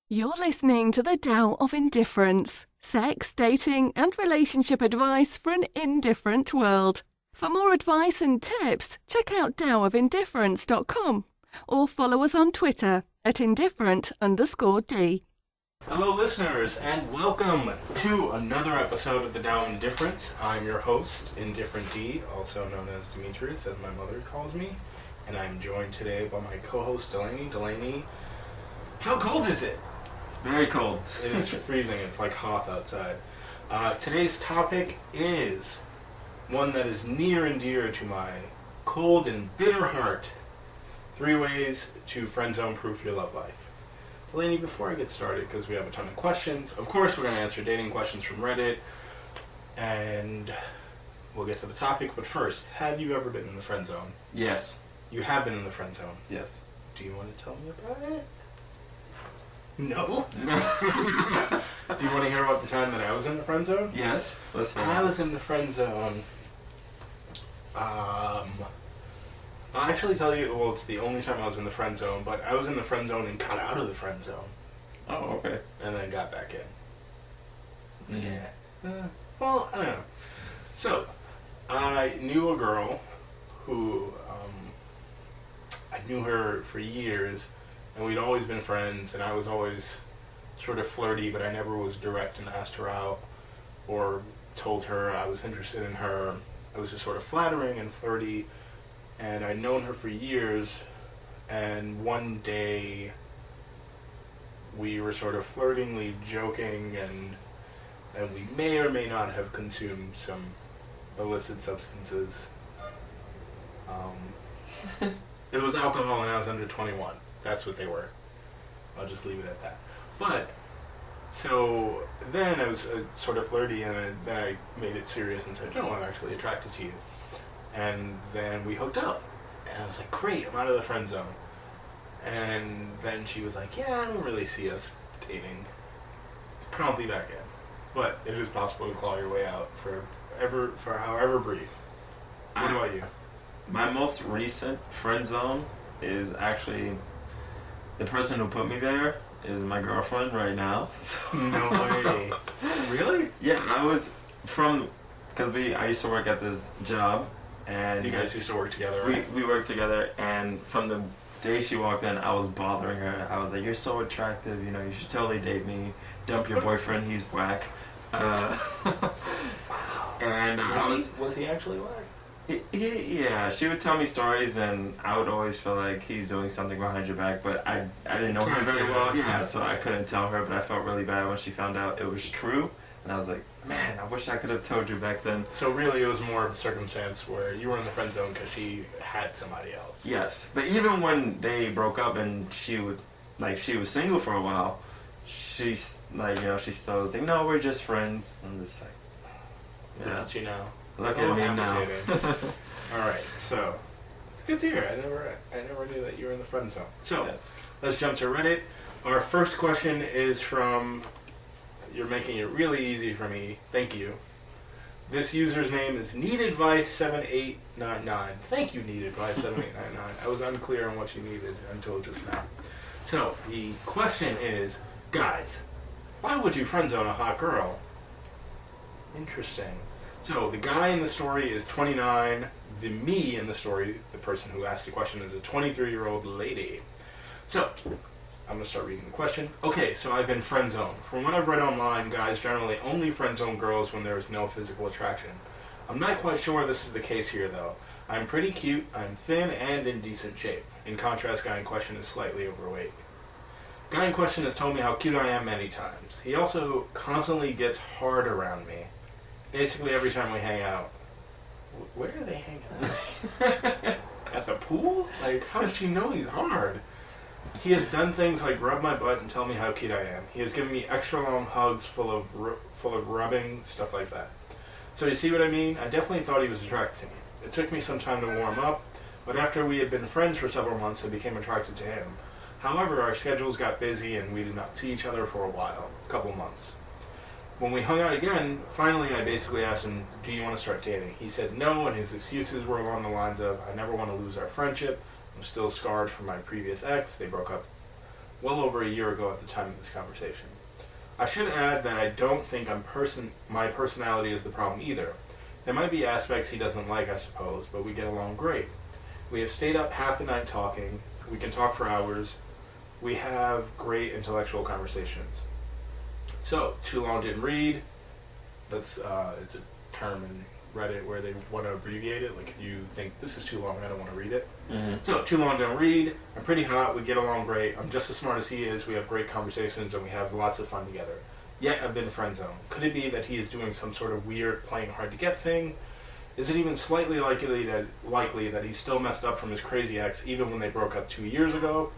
You're listening to the Tao of Indifference, sex, dating, and relationship advice for an indifferent world. For more advice and tips, check out taoofindifference.com or follow us on Twitter at indifferent_D. Hello, listeners, and welcome to another episode of the Tao of Indifference. I'm your host, Indifferent D, also known as Demetrius, as my mother calls me, and I'm joined today by my co-host, Delaney. Delaney, how cold is it? It's very cold. It is freezing. It's like Hoth outside. Today's topic is one that is near and dear to my cold and bitter heart. 3 ways to friendzone proof your love life. Delaney, before I get started, because we have a ton of questions, of course we're going to answer dating questions from Reddit, and we'll get to the topic, but first, have you ever been in the friend zone? Yes. You have been in the friend zone? Yes. Do you want to tell me about it? No? Do you want to hear about the time that I was in the friend zone? Yes. Let's hear I it. was in the friend zone. I'll actually tell you, well, it's the only time I was in the friend zone, but I was in the friend zone and got out of the friend zone. Oh, okay. And then got back in. Mm-hmm. Yeah. Well, I don't know. So, I knew a girl who, I knew her for years, and we'd always been friends, and I was always sort of flirty, but I never was direct and asked her out or told her I was interested in her. I was just sort of flattering and flirty, and I'd known her for years, and one day we were sort of flirtingly joking, and we may or may not have consumed some illicit substances. It was alcohol and I was under 21. That's what they were. I'll just leave it at that. But, so then I was sort of flirty, and then I made it serious and said, no, I'm actually attracted to you. And then we hooked up. And I was like, great, I'm out of the friend zone. And then she was like, yeah, I don't really see us dating. I'll be back in. But it is possible to claw your way out for however brief. What about you? My most recent friend zone is actually the person who put me there is my girlfriend right now. No way. Really? Yeah, I was because I used to work at this job, and You guys used to work together, right? we worked together, and from the day she walked in, I was bothering her. I was like, "You're so attractive, you should totally date me. Dump your boyfriend, he's whack." And Was he actually whack? Yeah, she would tell me stories, and I would always feel like he's doing something behind your back, but I didn't know her very well, so I couldn't tell her, but I felt really bad when she found out it was true, and I was like, man, I wish I could have told you back then. So really it was more of a circumstance where you were in the friend zone because she had somebody else. Yes, but even when they broke up and she was single for a while, she's like, she still was like, no, we're just friends. I'm just like, Look at you now. Look at me now. Alright, so it's good to hear. I never knew that you were in the friend zone. So Yes. Let's jump to Reddit. Our first question is from, you're making it really easy for me. Thank you. This user's name is NeedAdvice7899. Thank you, NeedAdvice7899. I was unclear on what you needed until just now. So the question is, guys, why would you friend zone a hot girl? Interesting. So the guy in the story is 29. The me in the story, the person who asked the question, is a 23-year-old lady. So I'm going to start reading the question. Okay, so I've been friend zoned. From what I've read online, guys generally only friend zone girls when there is no physical attraction. I'm not quite sure this is the case here, though. I'm pretty cute, I'm thin, and in decent shape. In contrast, guy in question is slightly overweight. Guy in question has told me how cute I am many times. He also constantly gets hard around me. Basically every time we hang out. Where do they hang out? At the pool? Like, how does she know he's hard? He has done things like rub my butt and tell me how cute I am. He has given me extra long hugs full of rubbing, stuff like that. So you see what I mean? I definitely thought he was attracted to me. It took me some time to warm up, but after we had been friends for several months, I became attracted to him. However, our schedules got busy and we did not see each other for a while, a couple months. When we hung out again, finally I basically asked him, do you want to start dating? He said no, and his excuses were along the lines of, I never want to lose our friendship. I'm still scarred from my previous ex. They broke up well over a year ago at the time of this conversation. I should add that I don't think my personality is the problem either. There might be aspects he doesn't like, I suppose, but we get along great. We have stayed up half the night talking. We can talk for hours. We have great intellectual conversations. So, too long didn't read. That's it's a term in Reddit where they want to abbreviate it. Like, if you think this is too long, I don't want to read it. Mm-hmm. So, too long didn't read. I'm pretty hot. We get along great. I'm just as smart as he is. We have great conversations, and we have lots of fun together. Yet, I've been friend zoned. Could it be that he is doing some sort of weird playing hard to get thing? Is it even slightly likely that he's still messed up from his crazy ex, even when they broke up 2 years ago?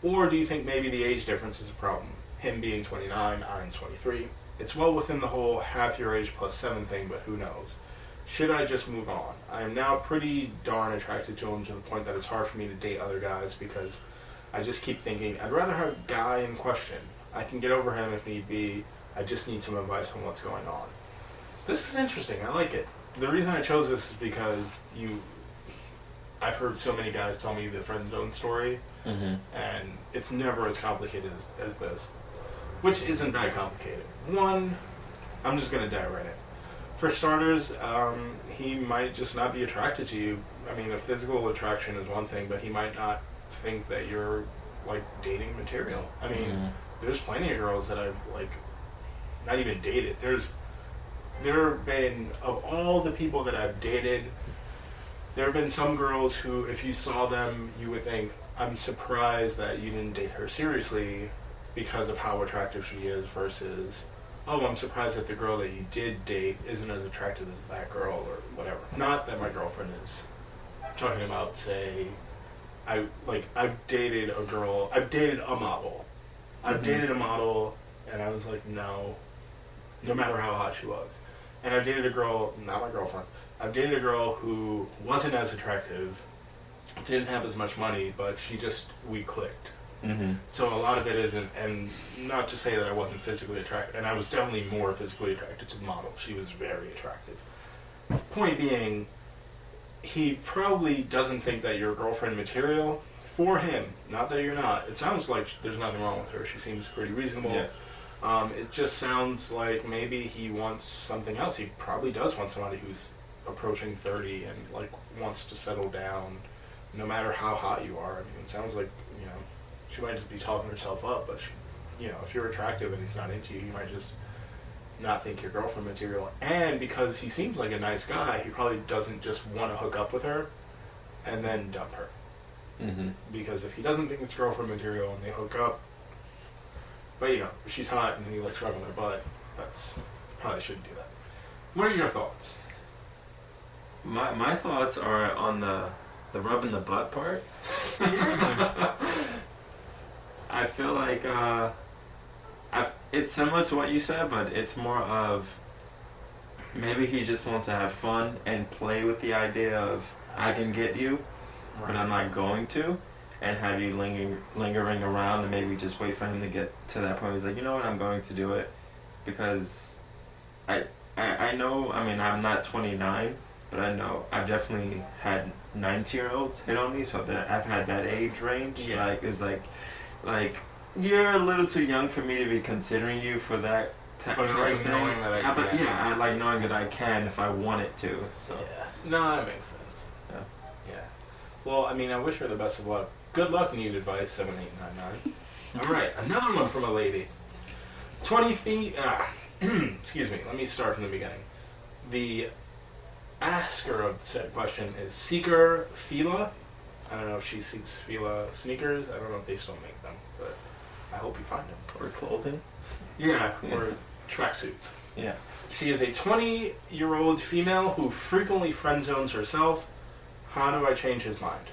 Or do you think maybe the age difference is a problem? Him being 29, I'm 23. It's well within the whole half your age plus 7 thing, but who knows? Should I just move on? I am now pretty darn attracted to him to the point that it's hard for me to date other guys because I just keep thinking, I'd rather have guy in question. I can get over him if need be. I just need some advice on what's going on. This is interesting. I like it. The reason I chose this is because I've heard so many guys tell me the friend zone story, and it's never as complicated as this, which isn't that complicated. One, I'm just going to dive right in. For starters, he might just not be attracted to you. I mean, a physical attraction is one thing, but he might not think that you're, like, dating material. I mean, there's plenty of girls that I've, like, not even dated. There have been, of all the people that I've dated, there have been some girls who, if you saw them, you would think, I'm surprised that you didn't date her seriously because of how attractive she is, versus, oh, I'm surprised that the girl that you did date isn't as attractive as that girl, or whatever. Not that my girlfriend is talking about, say, I've dated a girl, I've dated a model. I've dated a model, and I was like, no matter how hot she was. And I've dated a girl, not my girlfriend, I've dated a girl who wasn't as attractive, didn't have as much money, but we clicked. So a lot of it isn't, and not to say that I wasn't physically attracted, and I was definitely more physically attracted to the model. She was very attractive. Point being, he probably doesn't think that you're girlfriend material for him. Not that you're not. It sounds like there's nothing wrong with her. She seems pretty reasonable. Yes. It just sounds like maybe he wants something else. He probably does want somebody who's approaching 30 and, like, wants to settle down no matter how hot you are. I mean, it sounds like, she might just be talking herself up, but if you're attractive and he's not into you, he might just not think you're girlfriend material. And because he seems like a nice guy, he probably doesn't just want to hook up with her and then dump her. Because if he doesn't think it's girlfriend material and they hook up, but she's hot and he likes rubbing her butt, probably shouldn't do that. What are your thoughts? My thoughts are on the rubbing the butt part. I feel like it's similar to what you said, but it's more of maybe he just wants to have fun and play with the idea of I can get you, but I'm not going to, and have you lingering around and maybe just wait for him to get to that point. He's like, you know what, I'm going to do it, because I know, I mean, I'm not 29, but I know I've definitely had 19-year-olds hit on me, so that I've had that age range. Yeah. Like, it's like you're a little too young for me to be considering you for that type of thing. Knowing that I can. I like knowing that I can if I wanted to. So. Yeah. No, that makes sense. Yeah. Well, I mean, I wish her the best of luck. Good luck, need advice, 7899. All right, another one from a lady. 20 feet, excuse me, let me start from the beginning. The asker of said question is Seeker Fila. I don't know if she seeks Fila sneakers. I don't know if they still make them, but I hope you find them. Or clothing. Yeah, or tracksuits. Yeah. She is a 20-year-old female who frequently friend zones herself. How do I change his mind?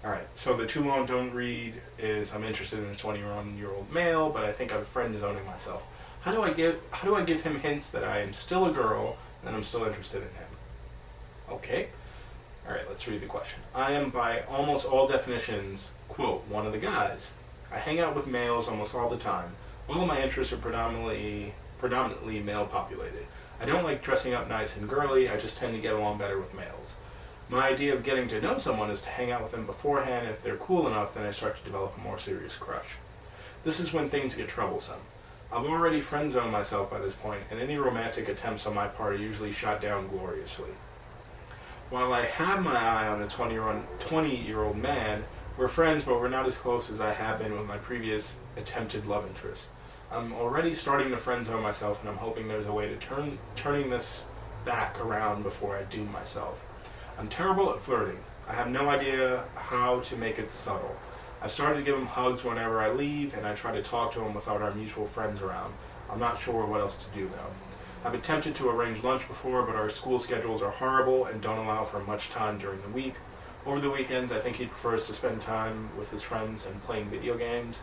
Alright, so the too long don't read is I'm interested in a 20-year-old male, but I think I'm friend zoning myself. How do I give him hints that I am still a girl and I'm still interested in him? Okay. Alright, let's read the question. I am, by almost all definitions, quote, one of the guys. I hang out with males almost all the time. All of my interests are predominantly male populated. I don't like dressing up nice and girly, I just tend to get along better with males. My idea of getting to know someone is to hang out with them beforehand. If they're cool enough, then I start to develop a more serious crush. This is when things get troublesome. I've already friend-zoned myself by this point, and any romantic attempts on my part are usually shot down gloriously. While I have my eye on a 20-year-old man, we're friends, but we're not as close as I have been with my previous attempted love interest. I'm already starting to friend-zone myself, and I'm hoping there's a way to turning this back around before I doom myself. I'm terrible at flirting. I have no idea how to make it subtle. I've started to give him hugs whenever I leave, and I try to talk to him without our mutual friends around. I'm not sure what else to do, though. I've attempted to arrange lunch before, but our school schedules are horrible and don't allow for much time during the week. Over the weekends, I think he prefers to spend time with his friends and playing video games.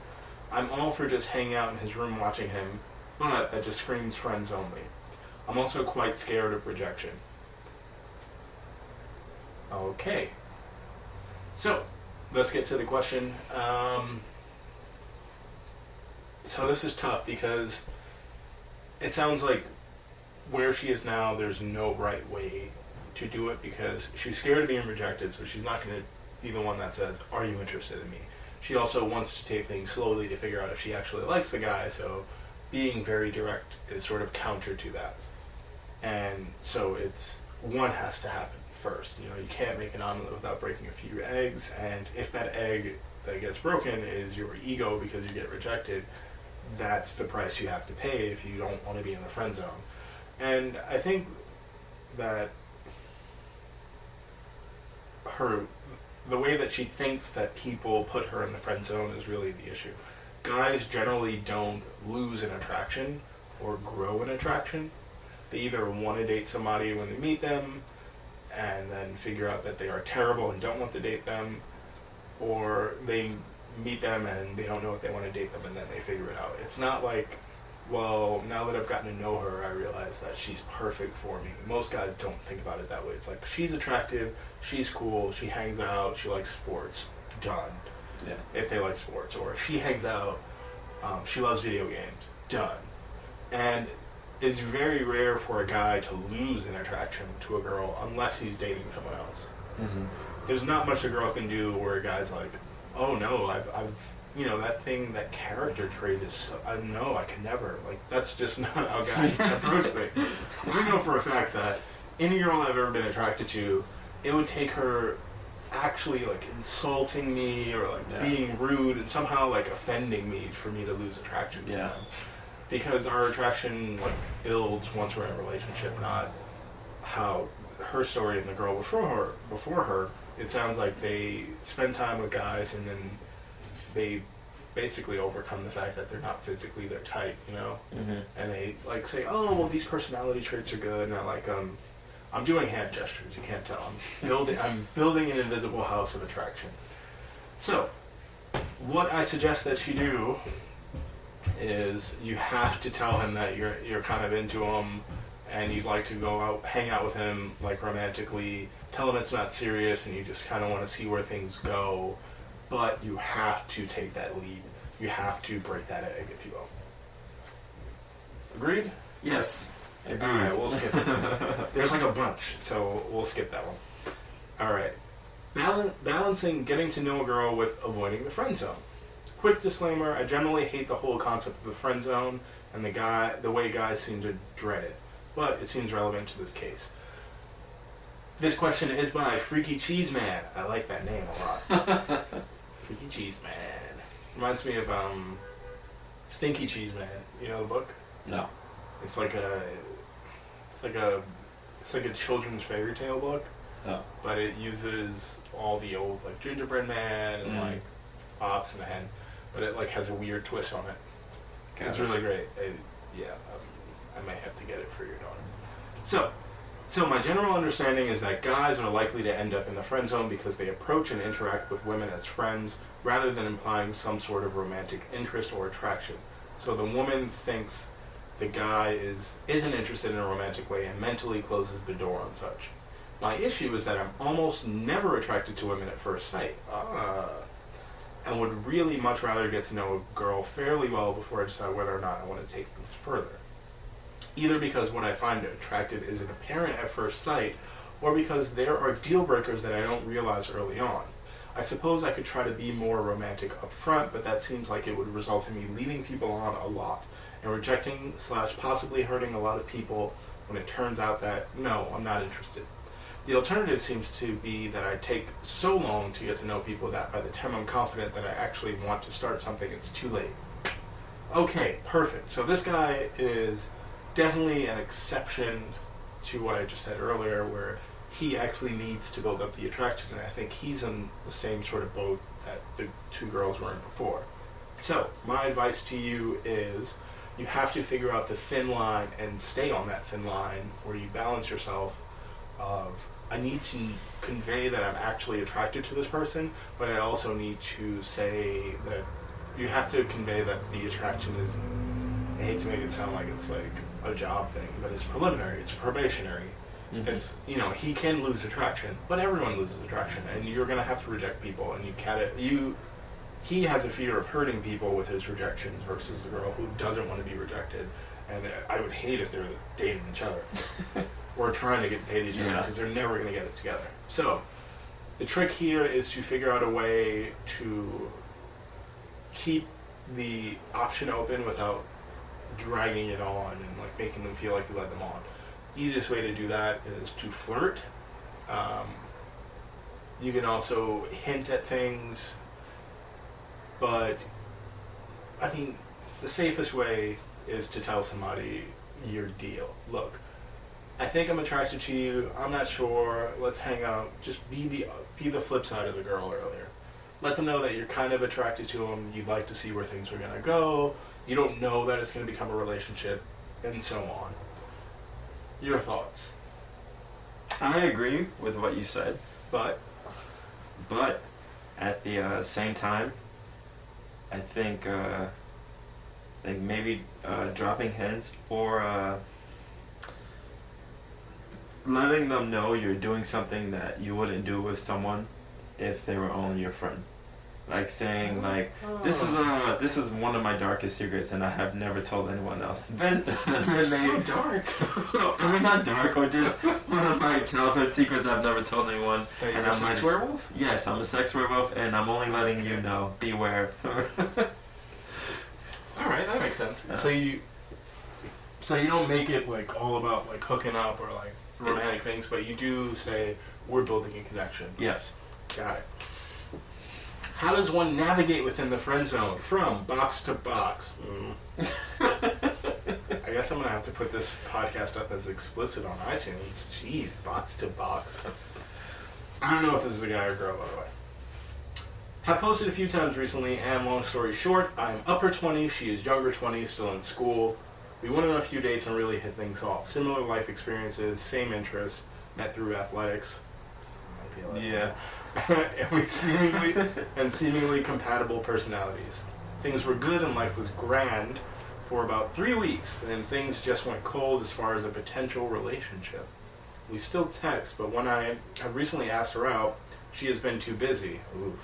I'm all for just hanging out in his room watching him, but that just screams friends only. I'm also quite scared of rejection. Okay. So, let's get to the question. So this is tough because it sounds like where she is now, there's no right way to do it because she's scared of being rejected, so she's not going to be the one that says, are you interested in me? She also wants to take things slowly to figure out if she actually likes the guy, so being very direct is sort of counter to that. And so one has to happen first. You know, you can't make an omelet without breaking a few eggs, and if that egg that gets broken is your ego because you get rejected, that's the price you have to pay if you don't want to be in the friend zone. And I think that the way that she thinks that people put her in the friend zone is really the issue. Guys generally don't lose an attraction or grow an attraction. They either want to date somebody when they meet them and then figure out that they are terrible and don't want to date them, or they meet them and they don't know if they want to date them and then they figure it out. It's not like, well, now that I've gotten to know her, I realize that she's perfect for me. Most guys don't think about it that way. It's like, she's attractive, she's cool, she hangs out, she likes sports, done. Yeah. If they like sports. Or she hangs out, she loves video games, done. And it's very rare for a guy to lose an attraction to a girl unless he's dating someone else. Mm-hmm. There's not much a girl can do where a guy's like, oh no, I've you know, that thing, that character trait is, I can never. Like, that's just not how guys approach things. I know for a fact that any girl I've ever been attracted to, it would take her actually, like, insulting me or, like, being rude and somehow, like, offending me for me to lose attraction to them. Because our attraction, like, builds once we're in a relationship, not how her story and the girl before her, it sounds like they spend time with guys and then they basically overcome the fact that they're not physically their type, you know? Mm-hmm. And they, like, say, oh, well, these personality traits are good, and I'm doing hand gestures, you can't tell. I'm building an invisible house of attraction. So, what I suggest that you do is you have to tell him that you're kind of into him and you'd like to go out, hang out with him, like, romantically. Tell him it's not serious and you just kind of want to see where things go. But you have to take that lead. You have to break that egg, if you will. Agreed? Yes. Agreed. All right, we'll skip it. There's like a bunch, so we'll skip that one. All right. Balancing getting to know a girl with avoiding the friend zone. Quick disclaimer, I generally hate the whole concept of the friend zone and the way guys seem to dread it, but it seems relevant to this case. This question is by Freaky Cheese Man. I like that name a lot. Freaky Cheese Man. Reminds me of Stinky Cheese Man. You know the book? No. It's like a children's fairy tale book. Oh. But it uses all the old, like, gingerbread man and like fox and a hen, but it like has a weird twist on it. It's really great. I might have to get it for your daughter. So my general understanding is that guys are likely to end up in the friend zone because they approach and interact with women as friends rather than implying some sort of romantic interest or attraction. So the woman thinks the guy isn't interested in a romantic way and mentally closes the door on such. My issue is that I'm almost never attracted to women at first sight. And would really much rather get to know a girl fairly well before I decide whether or not I want to take things further. Either because what I find attractive isn't apparent at first sight, or because there are deal breakers that I don't realize early on. I suppose I could try to be more romantic up front, but that seems like it would result in me leading people on a lot and rejecting / possibly hurting a lot of people when it turns out that, no, I'm not interested. The alternative seems to be that I take so long to get to know people that by the time I'm confident that I actually want to start something, it's too late. Okay, perfect. So this guy is definitely an exception to what I just said earlier, where he actually needs to build up the attraction, and I think he's in the same sort of boat that the two girls were in before. So, my advice to you is you have to figure out the thin line and stay on that thin line where you balance yourself of, I need to convey that I'm actually attracted to this person, but I also need to say that you have to convey that the attraction is, I hate to make it sound like it's like a job thing, but it's preliminary, it's probationary. Mm-hmm. It's, you know, he can lose attraction, but everyone loses attraction, and you're going to have to reject people, and he has a fear of hurting people with his rejections versus the girl who doesn't want to be rejected, and I would hate if they were dating each other, or trying to date each other, because they're never going to get it together. So, the trick here is to figure out a way to keep the option open without dragging it on and like making them feel like you let them on. Easiest way to do that is to flirt. You can also hint at things, but I mean, the safest way is to tell somebody your deal. Look, I think I'm attracted to you. I'm not sure. Let's hang out. Just be the flip side of the girl earlier. Let them know that you're kind of attracted to them. You'd like to see where things are going to go. You don't know that it's going to become a relationship, and so on. Your thoughts? I agree with what you said, but at the same time, I think maybe dropping hints or letting them know you're doing something that you wouldn't do with someone if they were only your friend. Like saying, like, this is one of my darkest secrets, and I have never told anyone else. Then so dark. I mean, not dark, or just one of my childhood secrets I've never told anyone. That you're a sex werewolf? Yes, I'm a sex werewolf, and I'm only letting you know. Beware. All right, that makes sense. So you don't make it like all about like hooking up or like romantic things, but you do say we're building a connection. Yes. Got it. How does one navigate within the friend zone from box to box? I guess I'm going to have to put this podcast up as explicit on iTunes. Jeez, box to box. I don't know if this is a guy or girl, by the way. Have posted a few times recently, and long story short, I'm upper 20s, she is younger 20s, still in school. We went on a few dates and really hit things off. Similar life experiences, same interests, met through athletics. Yeah. and seemingly compatible personalities. Things were good and life was grand for about 3 weeks, and then things just went cold as far as a potential relationship. We still text, but when I have recently asked her out, she has been too busy. Oof.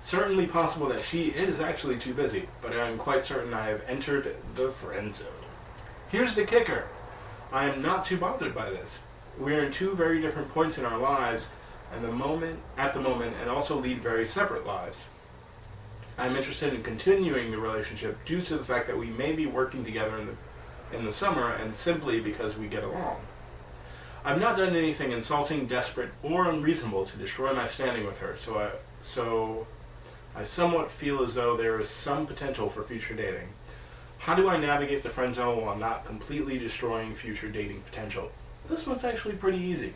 Certainly possible that she is actually too busy, but I'm quite certain I have entered the friend zone. Here's the kicker. I am not too bothered by this. We are in two very different points in our lives, at the moment, and also lead very separate lives. I'm interested in continuing the relationship due to the fact that we may be working together in the summer, and simply because we get along. I've not done anything insulting, desperate, or unreasonable to destroy my standing with her, so I somewhat feel as though there is some potential for future dating. How do I navigate the friend zone while not completely destroying future dating potential? This one's actually pretty easy.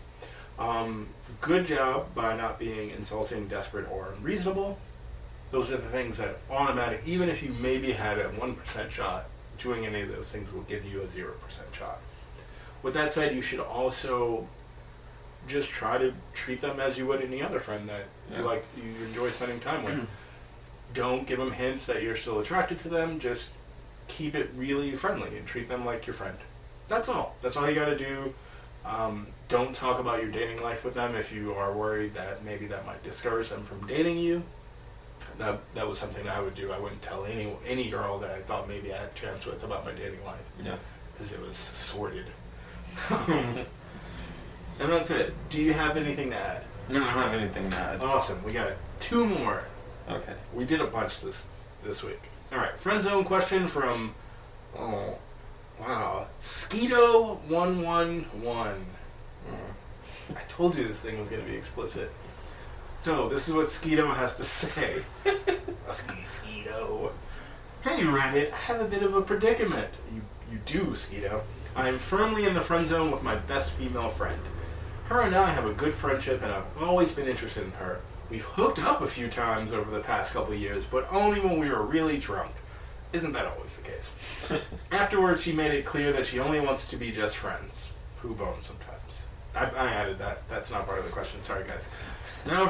Good job by not being insulting, desperate, or unreasonable. Those are the things that even if you maybe had a 1% shot, doing any of those things will give you a 0% shot. With that said, you should also just try to treat them as you would any other friend that you enjoy spending time with. Don't give them hints that you're still attracted to them. Just keep it really friendly and treat them like your friend. That's all. That's all you got to do. Don't talk about your dating life with them if you are worried that maybe that might discourage them from dating you. That was something I would do. I wouldn't tell any girl that I thought maybe I had a chance with about my dating life. Yeah. Because it was sordid. And that's it. Do you have anything to add? No, I don't have anything to add. Awesome. We got 2 more. Okay. We did a bunch this week. All right. Friend zone question from, oh, wow, Skeeto111. I told you this thing was going to be explicit. So this is what Skeeto has to say. Skeeto. Hey Reddit, I have a bit of a predicament. You do, Skeeto. I am firmly in the friend zone with my best female friend. Her and I have a good friendship and I've always been interested in her. We've hooked up a few times over the past couple of years, but only when we were really drunk. Isn't that always the case? Afterwards, she made it clear that she only wants to be just friends. Poo bone sometimes. I added that. That's not part of the question. Sorry, guys. Now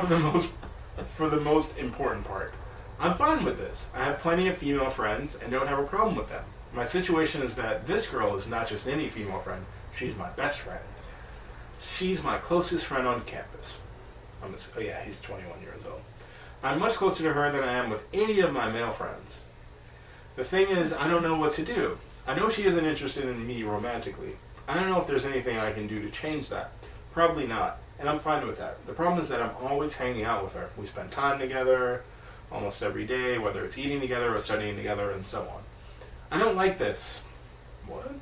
for the most important part. I'm fine with this. I have plenty of female friends and don't have a problem with them. My situation is that this girl is not just any female friend. She's my best friend. She's my closest friend on campus. Oh yeah, he's 21 years old. I'm much closer to her than I am with any of my male friends. The thing is, I don't know what to do. I know she isn't interested in me romantically. I don't know if there's anything I can do to change that. Probably not, and I'm fine with that. The problem is that I'm always hanging out with her. We spend time together almost every day, whether it's eating together or studying together and so on. I don't like this. What?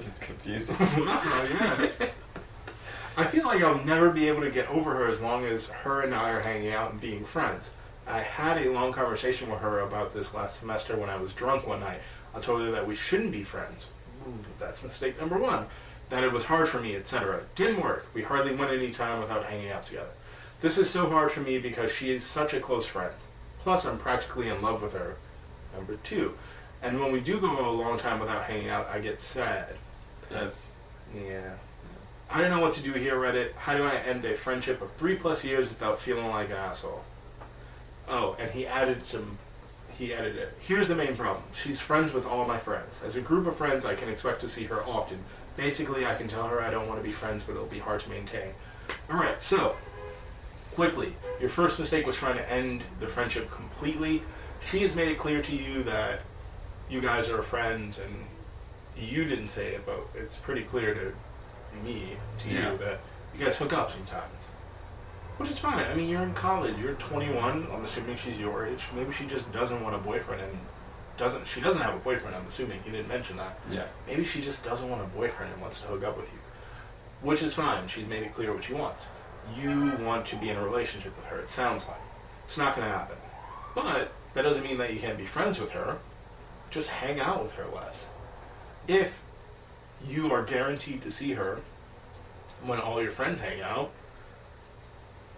Just confusing. Yeah. I feel like I'll never be able to get over her as long as her and I are hanging out and being friends. I had a long conversation with her about this last semester when I was drunk one night. I told her that we shouldn't be friends. Ooh, that's mistake number 1. That it was hard for me, etc. Didn't work. We hardly went any time without hanging out together. This is so hard for me because she is such a close friend. Plus, I'm practically in love with her. Number 2. And when we do go a long time without hanging out, I get sad. Yeah. I don't know what to do here, Reddit. How do I end a friendship of 3+ years without feeling like an asshole? Oh, and he added it. Here's the main problem. She's friends with all my friends. As a group of friends, I can expect to see her often. Basically, I can tell her I don't want to be friends, but it'll be hard to maintain. Alright, so, quickly. Your first mistake was trying to end the friendship completely. She has made it clear to you that you guys are friends, and you didn't say it, but it's pretty clear to me, to you, that you guys hook up sometimes. Which is fine. I mean, you're in college. You're 21. I'm assuming she's your age. Maybe she just doesn't want a boyfriend and she doesn't have a boyfriend, I'm assuming. He didn't mention that. Yeah. Maybe she just doesn't want a boyfriend and wants to hook up with you. Which is fine. She's made it clear what she wants. You want to be in a relationship with her, it sounds like. It's not going to happen. But that doesn't mean that you can't be friends with her. Just hang out with her less. If you are guaranteed to see her when all your friends hang out,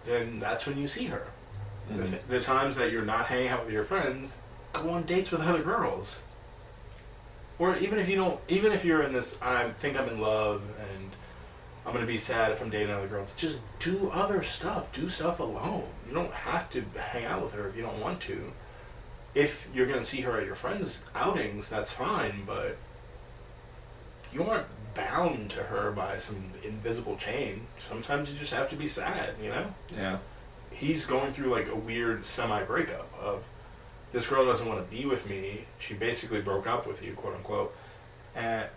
then that's when you see her. Mm-hmm. The times that you're not hanging out with your friends, go on dates with other girls. Or even if you're in this, I think I'm in love and I'm going to be sad if I'm dating other girls, just do other stuff. Do stuff alone. You don't have to hang out with her if you don't want to. If you're going to see her at your friends' outings, that's fine, but you aren't bound to her by some invisible chain. Sometimes you just have to be sad, you know? Yeah. He's going through like a weird semi-breakup of, this girl doesn't want to be with me. She basically broke up with you, quote unquote.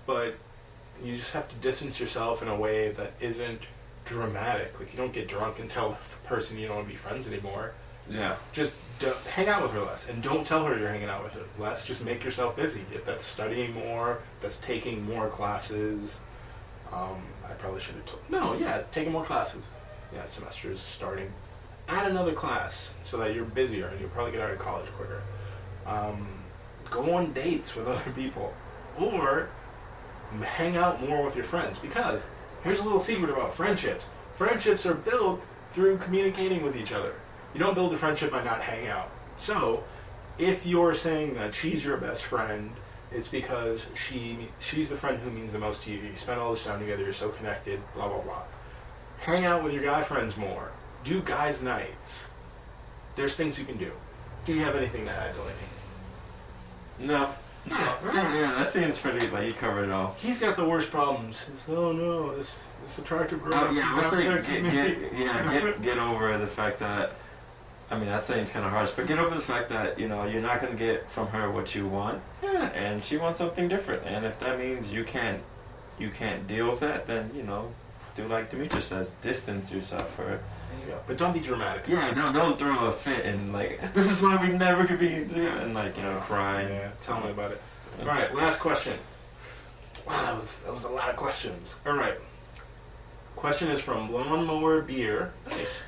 But you just have to distance yourself in a way that isn't dramatic. Like, you don't get drunk and tell the person you don't want to be friends anymore. Yeah. Just hang out with her less. And don't tell her you're hanging out with her less. Just make yourself busy. If that's studying more, that's taking more classes. I probably should have told. No, yeah, taking more classes. Yeah, semester is starting. Add another class so that you're busier and you'll probably get out of college quicker. Go on dates with other people. Or hang out more with your friends. Because here's a little secret about friendships. Friendships are built through communicating with each other. You don't build a friendship by not hanging out. So, if you're saying that she's your best friend, it's because she's the friend who means the most to you. You spend all this time together, you're so connected, blah, blah, blah. Hang out with your guy friends more. Do guys' nights. There's things you can do. Do you have anything to add, Delaney? No. Yeah, that seems pretty, like, you covered it all. He's got the worst problems. It's, oh no, this attractive girl. Oh, yeah, I was like, get over the fact that, I mean, that seems kind of harsh, but get over the fact that, you know, you're not going to get from her what you want, and she wants something different, and if that means you can't deal with that, then, you know, do like Demetrius says, distance yourself. Or but don't be dramatic. Yeah, don't throw a fit and like this is why we never could be and like cry. Yeah, tell me about it. All right, last question. Wow, that was a lot of questions. All right. Question is from Lawnmower Beer. Nice.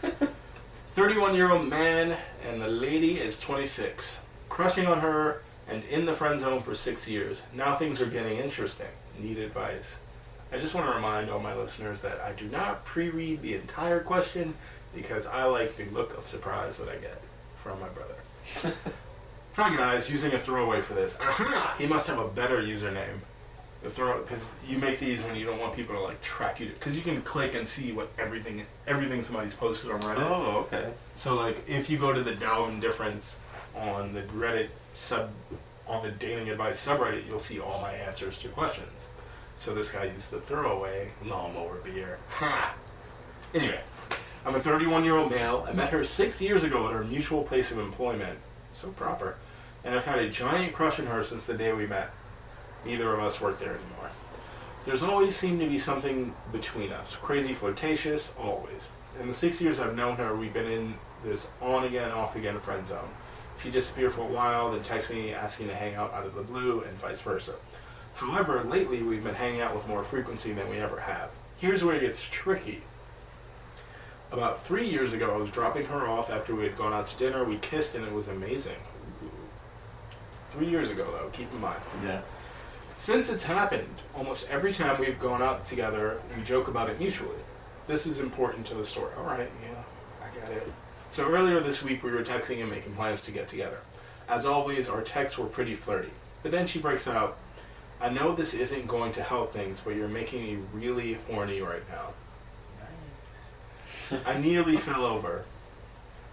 31-year-old man and the lady is 26. Crushing on her and in the friend zone for 6 years. Now things are getting interesting. Need advice. I just want to remind all my listeners that I do not pre-read the entire question because I like the look of surprise that I get from my brother. Hi guys, using a throwaway for this. Aha! He must have a better username. Because you make these when you don't want people to like track you. Because you can click and see what everything somebody's posted on Reddit. Oh, okay. So like if you go to the Dow Indifference on the Reddit on the dating advice subreddit, you'll see all my answers to questions. So this guy used the throwaway Lawnmower Beer. Ha! Anyway, I'm a 31-year-old male. I met her 6 years ago at our mutual place of employment. So proper. And I've had a giant crush on her since the day we met. Neither of us work there anymore. There's always seemed to be something between us. Crazy flirtatious, always. In the 6 years I've known her, we've been in this on-again, off-again friend zone. She disappeared for a while, then texted me asking to hang out of the blue, and vice versa. However, lately we've been hanging out with more frequency than we ever have. Here's where it gets tricky. About 3 years ago, I was dropping her off after we had gone out to dinner. We kissed, and it was amazing. 3 years ago, though, keep in mind. Yeah. Since it's happened, almost every time we've gone out together, we joke about it mutually. This is important to the story. All right, yeah, I get it. So earlier this week, we were texting and making plans to get together. As always, our texts were pretty flirty. But then she breaks out, I know this isn't going to help things, but you're making me really horny right now. Nice. I nearly fell over.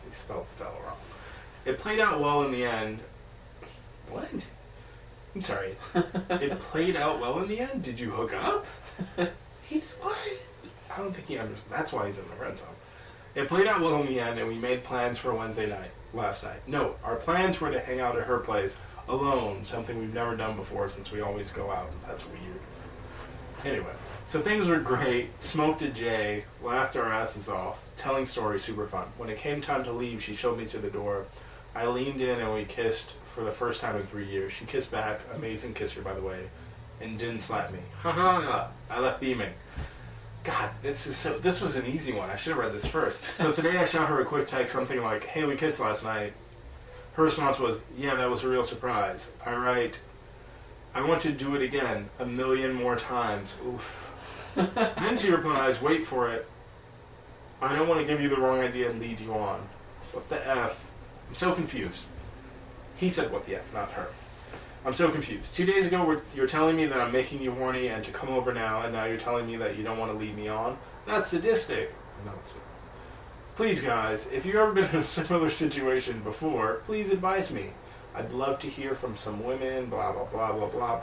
He spelled fell wrong. It played out well in the end. What? I'm sorry. It played out well in the end? Did you hook up? He's what? I don't think he understands. That's why he's in the friend zone. It played out well in the end, and we made plans for Wednesday night, last night. No, our plans were to hang out at her place, alone, something we've never done before since we always go out. That's weird. Anyway, so things were great. Smoked a J, laughed our asses off, telling stories, super fun. When it came time to leave, she showed me to the door. I leaned in and we kissed for the first time in 3 years. She kissed back, amazing kisser by the way, and didn't slap me. Ha ha! I left beaming. God, this was an easy one. I should have read this first. So today I shot her a quick text, something like, hey, we kissed last night. Her response was, yeah, that was a real surprise. I write, I want to do it again, 1,000,000 more times. Oof. Then she replies, wait for it. I don't want to give you the wrong idea and lead you on. What the F? I'm so confused. He said what the F, not her. I'm so confused. 2 days ago, you're telling me that I'm making you horny and to come over now, and now you're telling me that you don't want to lead me on? That's sadistic. No, it's not. Please, guys, if you've ever been in a similar situation before, please advise me. I'd love to hear from some women, blah, blah, blah, blah, blah.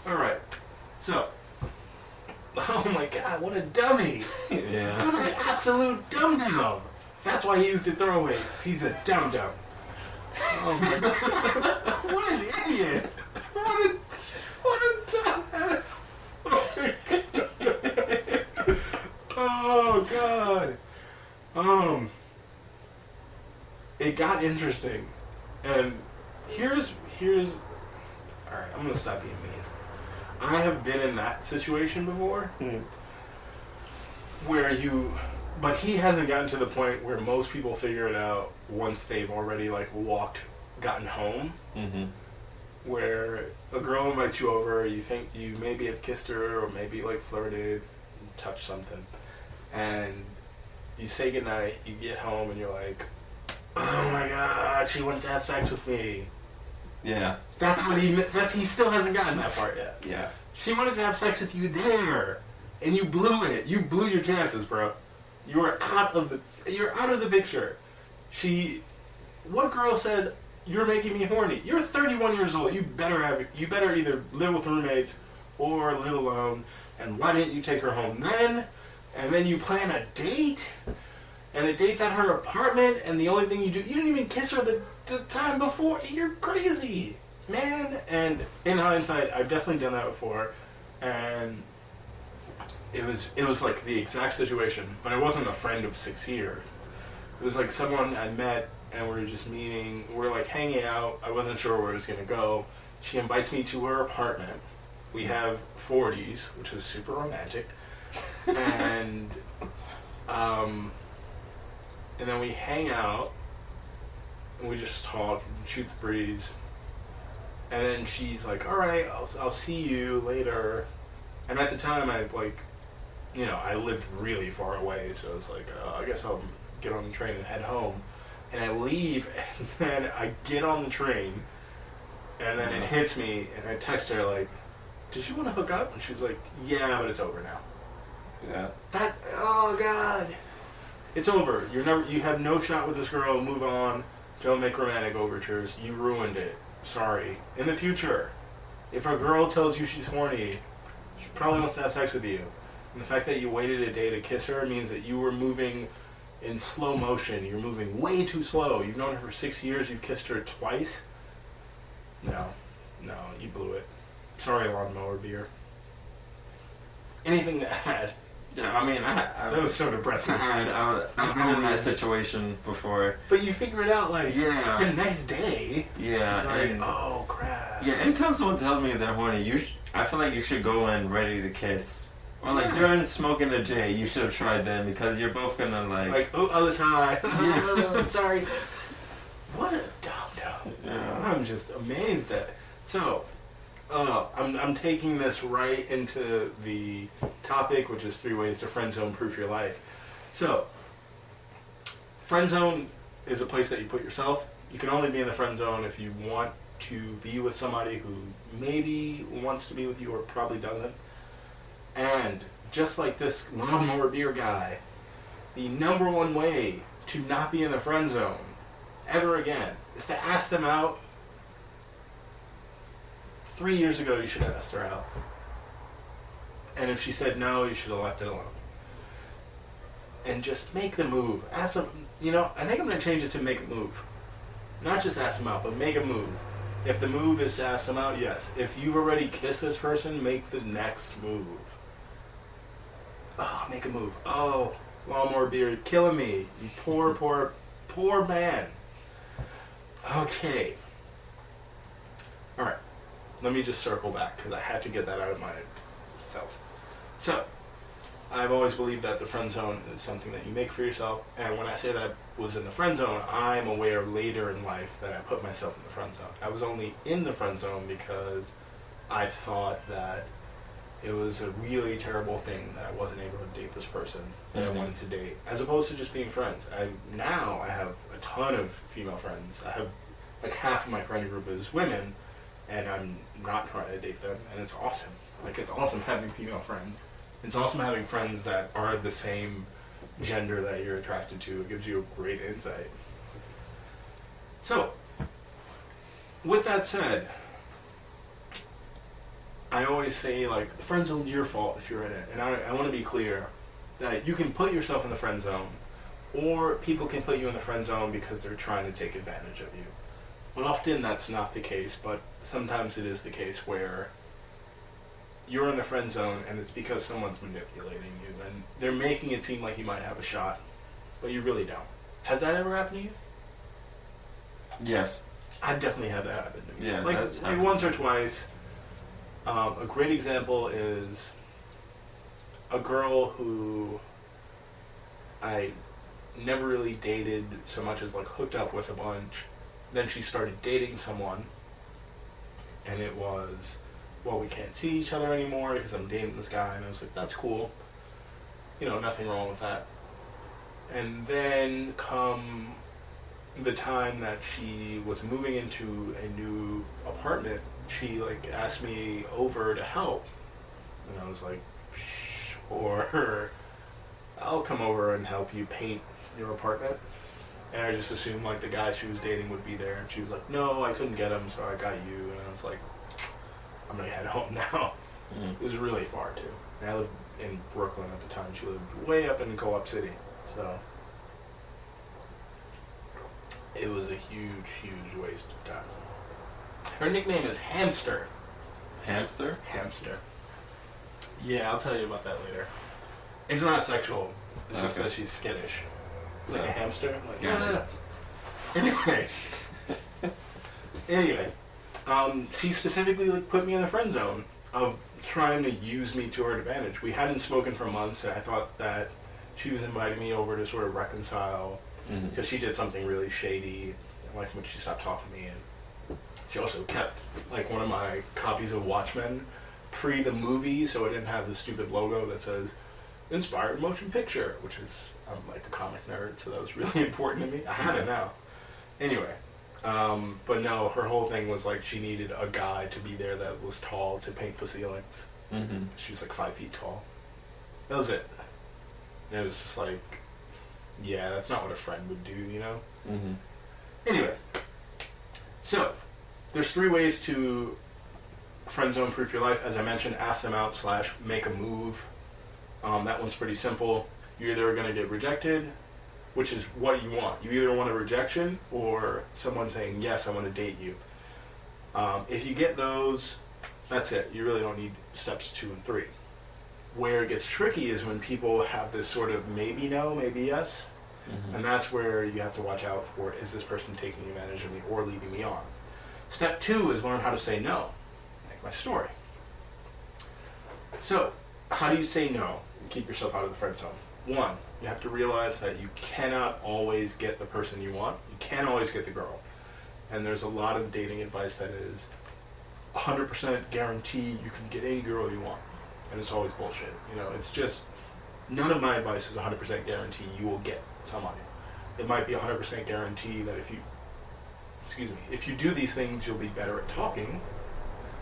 All right. So, oh my God, what a dummy. Yeah. What an absolute dum-dum. That's why he used to throw away. He's a dum-dum. Oh my God. What an idiot. What a dumbass. Oh God. It got interesting. And here's alright, I'm gonna stop being mean. I have been in that situation before. Where but he hasn't gotten to the point where most people figure it out once they've already like gotten home. Mm-hmm. Where a girl invites you over, you think you maybe have kissed her or maybe like flirted, touched something, and you say goodnight, you get home and you're like, oh my God, she wanted to have sex with me. Yeah. That's what he still hasn't gotten that part yet. Yeah. She wanted to have sex with you there, and you blew it. You blew your chances, bro. You're out of the picture. What girl says, you're making me horny? You're 31 years old. You better either live with roommates or live alone. And why didn't you take her home then? And then you plan a date, and the date's at her apartment, and the only thing you didn't even kiss her the time before. You're crazy, man. And in hindsight, I've definitely done that before, and it was like the exact situation, but I wasn't a friend of 6 years. It was like someone I met, and we were just meeting. We were like hanging out. I wasn't sure where it was gonna go. She invites me to her apartment. We have 40s, which is super romantic, and then we hang out, and we just talk, and shoot the breeze. And then she's like, "All right, I'll see you later." And at the time, I lived really far away, so it's like, I guess I'll get on the train and head home. And I leave, and then I get on the train, and then it hits me, and I text her like, "Did you want to hook up?" And she's like, "Yeah, but it's over now." Yeah. Oh God, it's over. You have no shot with this girl. Move on. Don't make romantic overtures. You ruined it. Sorry. In the future, if a girl tells you she's horny, she probably wants to have sex with you. And the fact that you waited a day to kiss her means that you were moving in slow motion. You're moving way too slow. You've known her for 6 years. You've kissed her twice. No, you blew it. Sorry, lawnmower beer. Anything to add? Yeah, I mean, that was so depressing. I've been in that situation before. But you figure it out like the next day. Yeah. Like, oh crap. Yeah, anytime someone tells me they're horny, I feel like you should go in ready to kiss. Or like during smoking a J, you should have tried then, because you're both gonna like, oh, I was high. Yeah. Sorry. What a dumb. Yeah. I'm just amazed at it. So, I'm taking this right into the topic, which is 3 ways to friendzone proof your life. So, friendzone is a place that you put yourself. You can only be in the friend zone if you want to be with somebody who maybe wants to be with you or probably doesn't. And just like this lawnmower beer guy, the number one way to not be in the friend zone ever again is to ask them out. 3 years ago, you should have asked her out. And if she said no, you should have left it alone. And just make the move. Ask them, I think I'm going to change it to make a move. Not just ask them out, but make a move. If the move is to ask them out, yes. If you've already kissed this person, make the next move. Oh, make a move. Oh, lawnmower beer, killing me. You poor man. Okay. Alright. Let me just circle back, because I had to get that out of myself. So, I've always believed that the friend zone is something that you make for yourself, and when I say that I was in the friend zone, I'm aware later in life that I put myself in the friend zone. I was only in the friend zone because I thought that it was a really terrible thing that I wasn't able to date this person that I wanted to date, as opposed to just being friends. Now I have a ton of female friends. I have, like, half of my friend group is women, and I'm not trying to date them, and it's awesome. Like, it's awesome having female friends. It's awesome having friends that are the same gender that you're attracted to. It gives you a great insight. So, with that said, I always say, like, the friend zone's your fault if you're in it. And I want to be clear that you can put yourself in the friend zone, or people can put you in the friend zone because they're trying to take advantage of you. Often that's not the case, but sometimes it is the case where you're in the friend zone and it's because someone's manipulating you and they're making it seem like you might have a shot, but you really don't. Has that ever happened to you? Yes. I've definitely had that happen to me. Yeah, like once or twice. A great example is a girl who I never really dated so much as like hooked up with a bunch. Then she started dating someone, and it was, well, we can't see each other anymore because I'm dating this guy, and I was like, that's cool. Nothing wrong with that. And then come the time that she was moving into a new apartment, she asked me over to help, and I was like, sure, I'll come over and help you paint your apartment. And I just assumed the guy she was dating would be there, and she was like, no, I couldn't get him, so I got you. And I was like, I'm gonna head home now. It was really far too. And I lived in Brooklyn at the time. She lived way up in Co-op City, so it was a huge waste of time. Her nickname is Hamster. Hamster? Hamster. Yeah, I'll tell you about that later. It's not sexual. It's just that she's skittish. Like a hamster. Like, yeah. Anyway. She specifically put me in the friend zone of trying to use me to her advantage. We hadn't spoken for months, and I thought that she was inviting me over to sort of reconcile because she did something really shady, like when she stopped talking to me. And she also kept like one of my copies of Watchmen pre the movie, so it didn't have the stupid logo that says inspired motion picture, which is, I'm like a comic nerd, so that was really important to me. I have it now. Anyway, but no, her whole thing was like she needed a guy to be there that was tall to paint the ceilings. She was like 5 feet tall. That was it. And it was just like, yeah, that's not what a friend would do, you know? Anyway, so there's 3 ways to friend zone proof your life. As I mentioned, ask them out / make a move. That one's pretty simple. You're either going to get rejected, which is what you want. You either want a rejection or someone saying, yes, I want to date you. If you get those, that's it. You really don't need steps 2 and 3. Where it gets tricky is when people have this sort of maybe no, maybe yes. And that's where you have to watch out for, is this person taking advantage of me or leading me on? Step 2 is learn how to say no. Like my story. So, how do you say no and keep yourself out of the friend zone? 1, you have to realize that you cannot always get the person you want. You can't always get the girl. And there's a lot of dating advice that is 100% guarantee you can get any girl you want. And it's always bullshit. You know, it's just, none of my advice is 100% guarantee you will get somebody. It might be 100% guarantee that if you do these things, you'll be better at talking,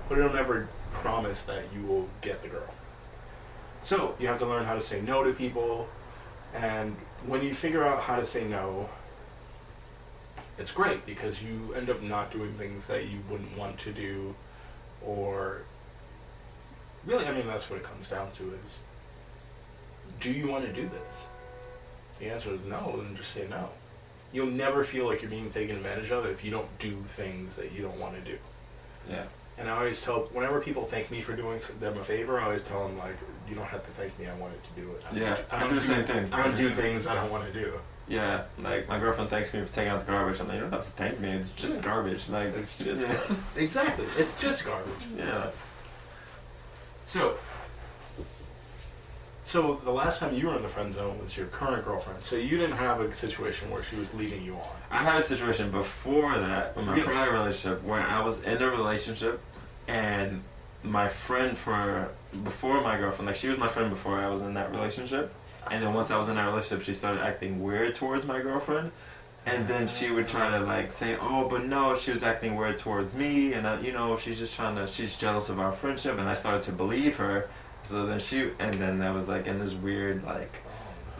but it'll never promise that you will get the girl. So, you have to learn how to say no to people, and when you figure out how to say no, it's great because you end up not doing things that you wouldn't want to do, or really, I mean, that's what it comes down to is, do you want to do this? The answer is no, then just say no. You'll never feel like you're being taken advantage of if you don't do things that you don't want to do. Yeah. And I always tell, whenever people thank me for doing them a favor, I always tell them, like, you don't have to thank me, I wanted to do it. I do the same thing. I don't do things I don't want to do. Yeah, like, my girlfriend thanks me for taking out the garbage. I'm like, you don't have to thank me, it's just garbage. Like, it's just, exactly, it's just garbage. Yeah. So the last time you were in the friend zone was your current girlfriend. So you didn't have a situation where she was leading you on. I had a situation before that, with my prior relationship, where I was in a relationship, and my friend before my girlfriend, like, she was my friend before I was in that relationship, and then once I was in that relationship, she started acting weird towards my girlfriend, and then she would try to, like, say, oh, but no, she was acting weird towards me, and, she's just she's jealous of our friendship, and I started to believe her. So then I was like in this weird, like,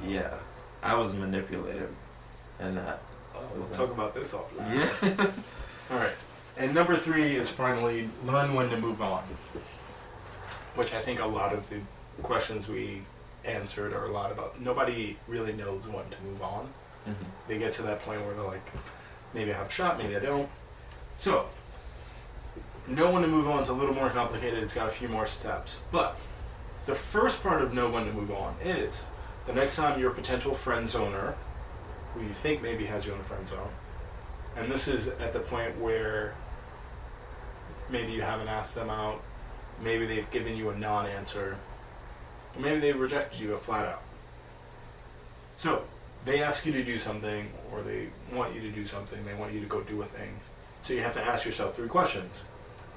yeah, I was manipulated, and that. We'll talk about this offline. Yeah. All right. And number 3 is finally learn when to move on, which I think a lot of the questions we answered are a lot about. Nobody really knows when to move on. They get to that point where they're like, maybe I have a shot, maybe I don't. So, know when to move on is a little more complicated. It's got a few more steps, but the first part of know when to move on is the next time your potential friend zoner, who you think maybe has you in the friend zone, and this is at the point where maybe you haven't asked them out, maybe they've given you a non-answer, or maybe they've rejected you flat out. So, they ask you to do something, or they want you to do something, they want you to go do a thing. So you have to ask yourself 3 questions.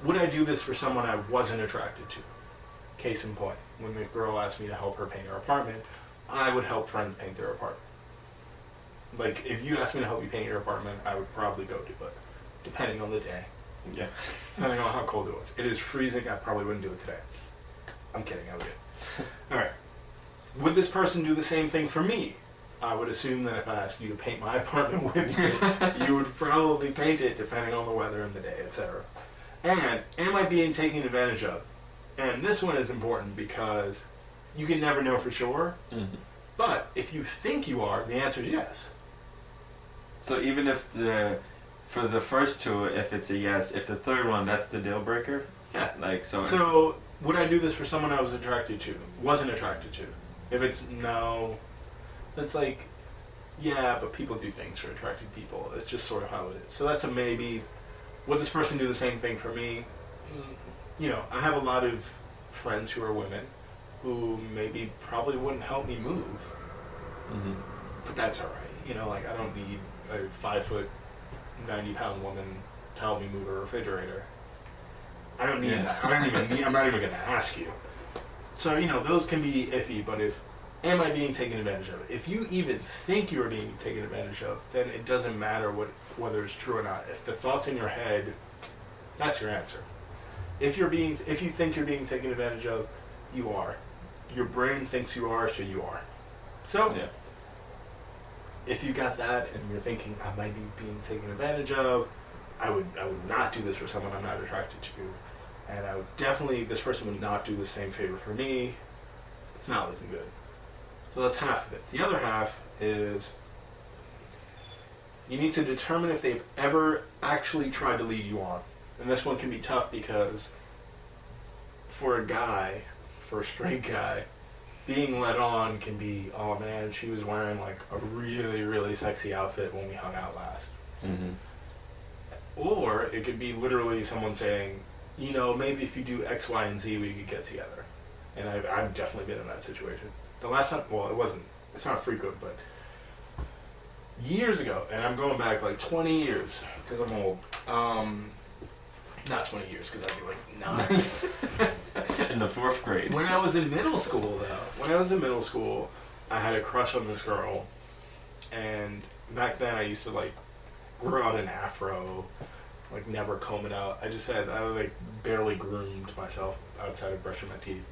Would I do this for someone I wasn't attracted to? Case in point, when the girl asked me to help her paint her apartment, I would help friends paint their apartment. Like, if you asked me to help you paint your apartment, I would probably go do it, depending on the day. Yeah. Depending on how cold it was. It is freezing, I probably wouldn't do it today. I'm kidding, I would. Alright. Would this person do the same thing for me? I would assume that if I asked you to paint my apartment with me, you would probably paint it depending on the weather and the day, etc. And, am I being taken advantage of? And this one is important because you can never know for sure, but if you think you are, the answer is yes. So even if for the first 2, if it's a yes, if the third one, that's the deal breaker? Yeah. Like, So, would I do this for someone I was attracted to, wasn't attracted to? If it's no, it's like, yeah, but people do things for attracted people. It's just sort of how it is. So that's a maybe. Would this person do the same thing for me? You know, I have a lot of friends who are women who maybe probably wouldn't help me move. Mm-hmm. But that's all right. You know, like, I don't need a 5 foot, 90-pound woman to help me move a refrigerator. I don't need that. I'm not even going to ask you. So, you know, those can be iffy, but am I being taken advantage of? If you even think you're being taken advantage of, then it doesn't matter whether it's true or not. If the thought's in your head, that's your answer. If you think you're being taken advantage of, you are. Your brain thinks you are, so you are. So, if you got that and you're thinking, I might be being taken advantage of, I would not do this for someone I'm not attracted to. And I would definitely, this person would not do the same favor for me. It's not looking good. So that's half of it. The other half is you need to determine if they've ever actually tried to lead you on. And this one can be tough because for a straight guy, being led on can be, oh man, she was wearing like a really, really sexy outfit when we hung out last. Mm-hmm. Or it could be literally someone saying, you know, maybe if you do X, Y, and Z, we could get together. And I've definitely been in that situation. The last time, well, it's not frequent, but years ago, and I'm going back like 20 years, because I'm old. Not 20 years, because I'd be like 9. In the 4th grade. When I was in middle school, I had a crush on this girl, and back then I used to like grow out an afro, like never comb it out. I like barely groomed myself outside of brushing my teeth.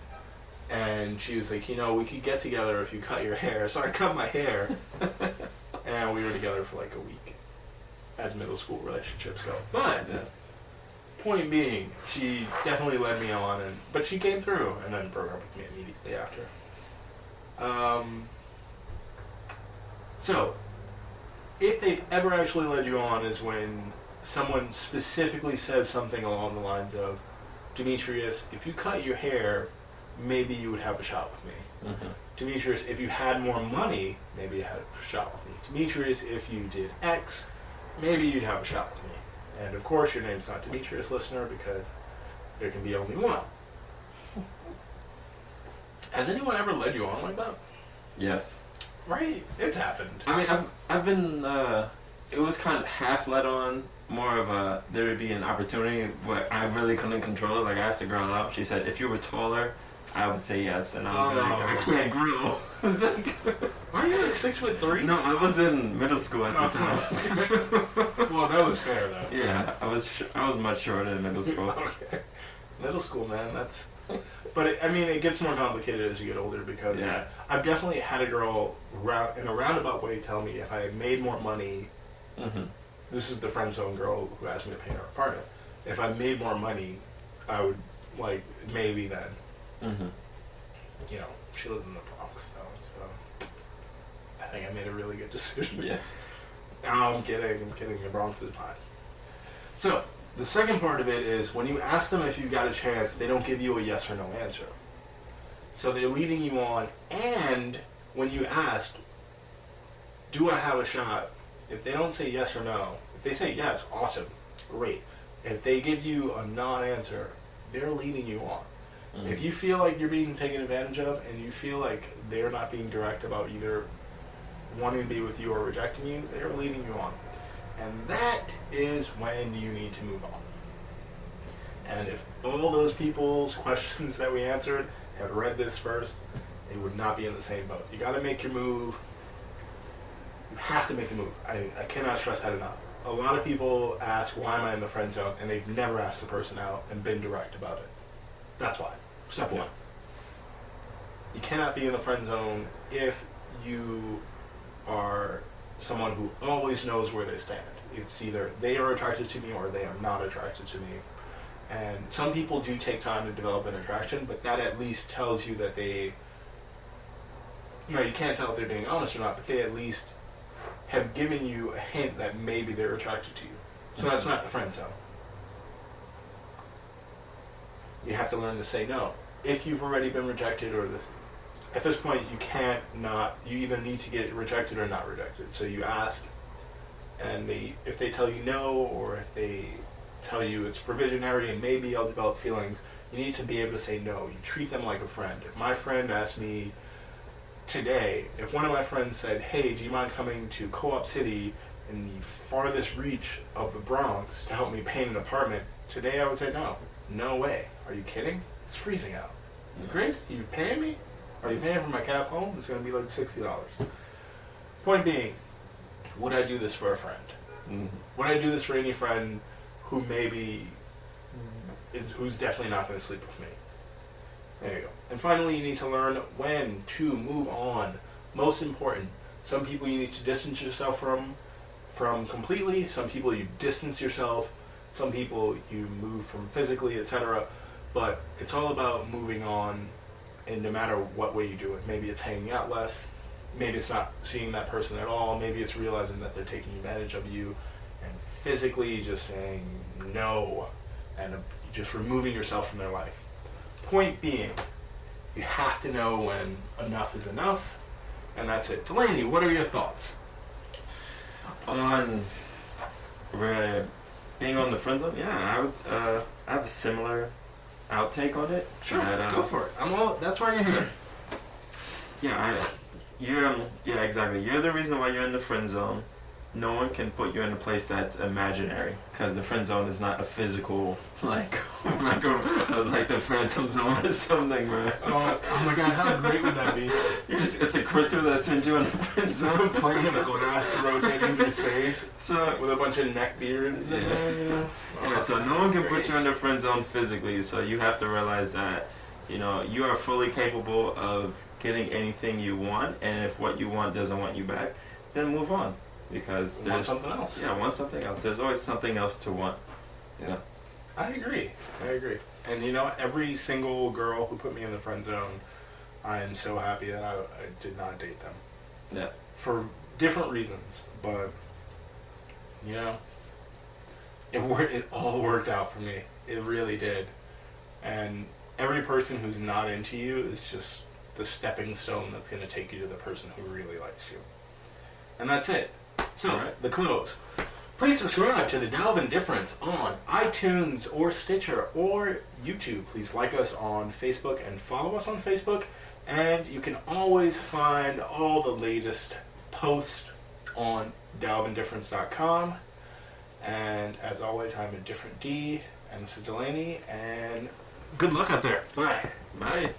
And she was like, you know, we could get together if you cut your hair. So I cut my hair, and we were together for like a week, as middle school relationships go. But point being, she definitely led me on, but she came through and then broke up with me immediately after. So, if they've ever actually led you on is when someone specifically says something along the lines of, Demetrius, if you cut your hair, maybe you would have a shot with me. Mm-hmm. Demetrius, if you had more money, maybe you had a shot with me. Demetrius, if you did X, maybe you'd have a shot with me. And of course, your name's not Demetrius, listener, because there can be only one. Has anyone ever led you on like that? Yes. Right, it's happened. I mean, I've been, it was kind of half led on, more of a, there would be an opportunity where I really couldn't control it. Like, I asked a girl out, she said, if you were taller, I would say yes, and I was like, I can't grow. I was like, aren't you like 6'3"? No, I was in middle school at the time. Well, that was fair though. Yeah, I was much shorter in middle school. Okay, middle school, man. That's. But it gets more complicated as you get older because I've definitely had a girl in a roundabout way tell me if I had made more money. Mm-hmm. This is the Friendzone girl who asked me to pay her apartment. If I made more money, I would like maybe then. Mm-hmm. You know, she lived in the Bronx though, so I think I made a really good decision. Yeah. No, I'm kidding. The Bronx is fine. So, the second part of it is when you ask them if you got a chance, they don't give you a yes or no answer. So they're leading you on, and when you ask, do I have a shot? If they don't say yes or no, if they say yes, awesome, great. If they give you a non-answer, they're leading you on. Mm-hmm. If you feel like you're being taken advantage of, and you feel like they're not being direct about either wanting to be with you or rejecting you, they're leading you on. And that is when you need to move on. And if all those people's questions that we answered had read this first, they would not be in the same boat. You got to make your move. You have to make the move. I cannot stress that enough. A lot of people ask, why am I in the friend zone? And they've never asked the person out and been direct about it. That's why. Step one. You cannot be in the friend zone if you are someone who always knows where they stand. It's either they are attracted to me or they are not attracted to me. And some people do take time to develop an attraction, but that at least tells you that they, you can't tell if they're being honest or not, but they at least have given you a hint that maybe they're attracted to you. So that's not the friend zone. you have to learn to say no. If you've already been rejected or this, at this point you can't not, you either need to get rejected or not rejected. So you ask, and if they tell you no, or if they tell you it's provisionary and maybe I'll develop feelings, you need to be able to say no. You treat them like a friend. If my friend asked me today, if one of my friends said, hey, do you mind coming to Co-op City in the farthest reach of the Bronx to help me paint an apartment, today I would say no. No way. Are you kidding? It's freezing out. You crazy? Are you paying me? Are you paying for my cab home? It's going to be like $60. Point being, would I do this for a friend? Mm-hmm. Would I do this for any friend who who's definitely not going to sleep with me? There you go. And finally, you need to learn when to move on. Most important, some people you need to distance yourself from completely. Some people you distance yourself. Some people you move from physically, etc. But it's all about moving on, and no matter what way you do it. Maybe it's hanging out less. Maybe it's not seeing that person at all. Maybe it's realizing that they're taking advantage of you, and physically just saying no, and just removing yourself from their life. Point being, you have to know when enough is enough, and that's it. Delaney, what are your thoughts? On being on the friend zone, yeah, I would. I have a similar outtake on it. Sure, that, go for it. That's why you're here. Yeah, exactly. You're the reason why you're in the friend zone. No one can put you in a place that's imaginary, because the friend zone is not a physical, like the phantom zone or something, bro. Oh my god, how great would that be? It's a crystal that sends you in the friend zone. Playing the glass rotating through space, with a bunch of neck beards. Yeah, so no one can put you in the friend zone physically, so you have to realize that, you are fully capable of getting anything you want, and if what you want doesn't want you back, then move on. Because want something else. Yeah, want something else. There's always something else to want. Yeah. I agree. And every single girl who put me in the friend zone, I am so happy that I did not date them. Yeah. For different reasons, but it all worked out for me. It really did. And every person who's not into you is just the stepping stone that's going to take you to the person who really likes you. And that's it. So, the close. Please subscribe to the Tao of Indifference on iTunes or Stitcher or YouTube. Please like us on Facebook and follow us on Facebook. And you can always find all the latest posts on TaoofIndifference.com. And as always, I'm Indifferent D, and this is Delaney, and good luck out there. Bye. Bye.